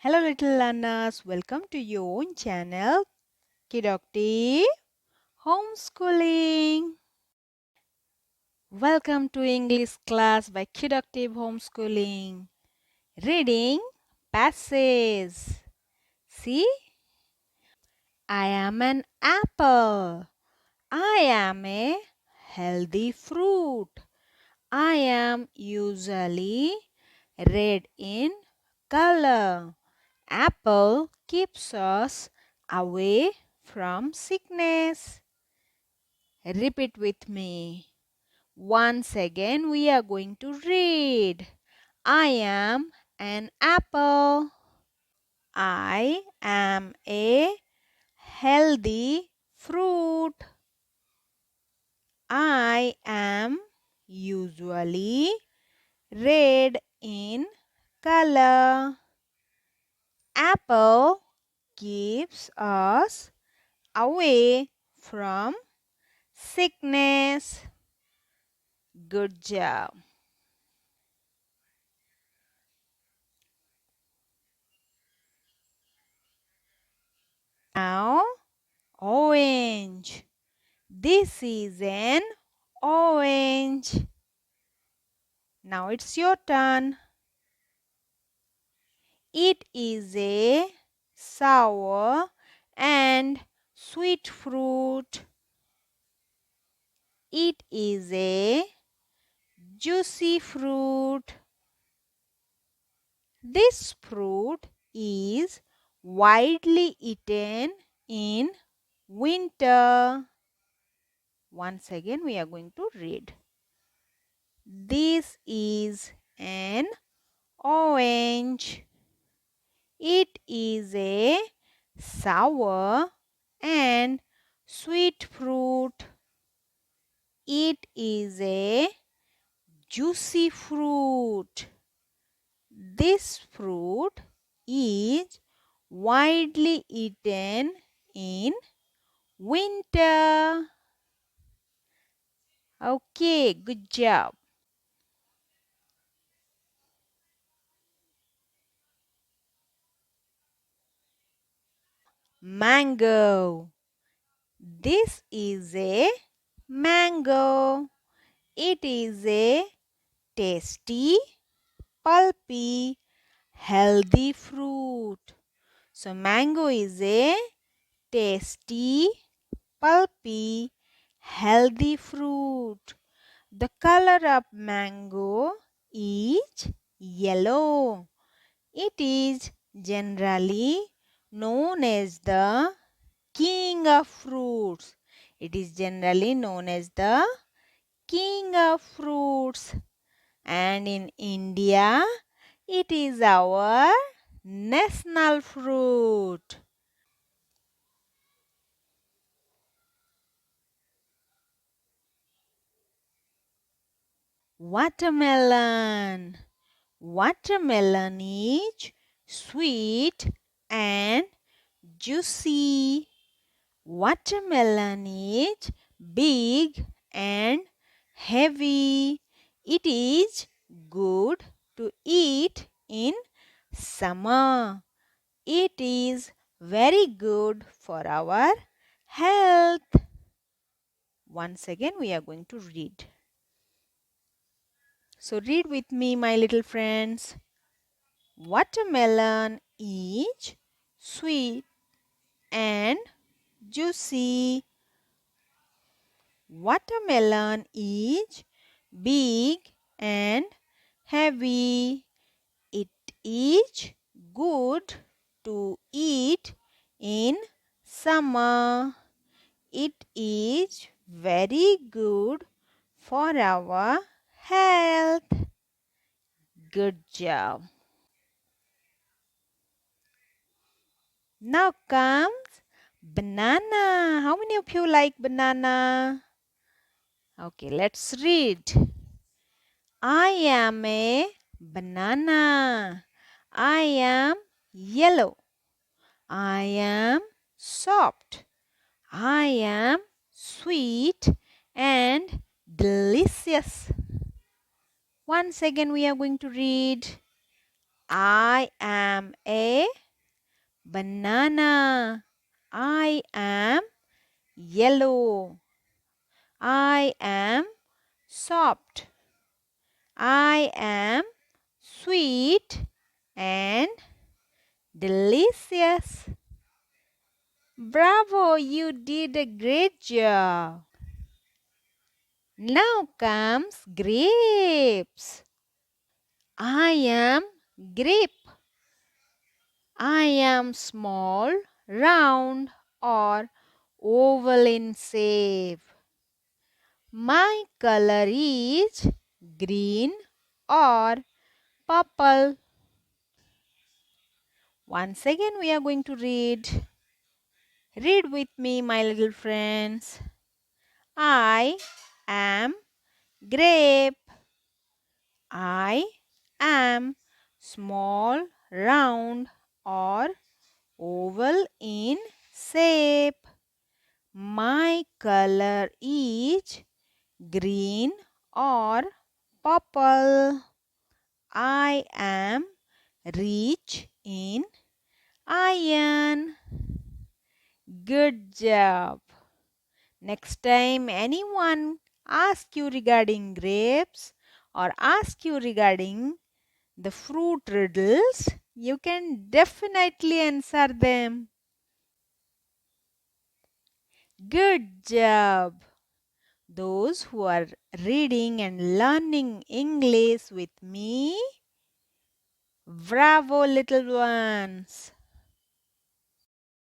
Hello little learners, welcome to your own channel Kiddoctive Homeschooling. Welcome to English class by Kiddoctive Homeschooling. Reading passage. See, I am an apple. I am a healthy fruit. I am usually red in color. Apple keeps us away from sickness. Repeat with me. Once again, we are going to read. I am an apple. I am a healthy fruit. I am usually red in color. Apple keeps us away from sickness. Good job. Now, orange. This is an orange. Now it's your turn. It is a sour and sweet fruit. It is a juicy fruit. This fruit is widely eaten in winter. Once again, we are going to read. This is an orange. It is a sour and sweet fruit. It is a juicy fruit. This fruit is widely eaten in winter. Okay, good job. Mango. This is a mango. It is a tasty, pulpy, healthy fruit. So mango is a tasty, pulpy, healthy fruit. The color of mango is yellow. It is generally known as the king of fruits. It is generally known as the king of fruits. And in India, it is our national fruit. Watermelon. Watermelon is sweet and juicy. Watermelon is big and heavy. It is good to eat in summer. It is very good for our health. Once again, we are going to read. So, read with me, my little friends. Watermelon is sweet and juicy. Watermelon is big and heavy. It is good to eat in summer. It is very good for our health. Good job. Now comes banana. How many of you like banana? Okay, let's read. I am a banana. I am yellow. I am soft. I am sweet and delicious. Once again, we are going to read. I am a banana. I am yellow. I am soft. I am sweet and delicious. Bravo, you did a great job. Now comes grapes. I am grape. I am small, round or oval in shape. My color is green or purple. Once again we are going to read. Read with me, my little friends. I am grape. I am small, round or oval in shape. My color is green or purple. I am rich in iron. Good job. Next time anyone asks you regarding grapes or ask you regarding the fruit riddles, you can definitely answer them. Good job. Those who are reading and learning English with me, bravo little ones.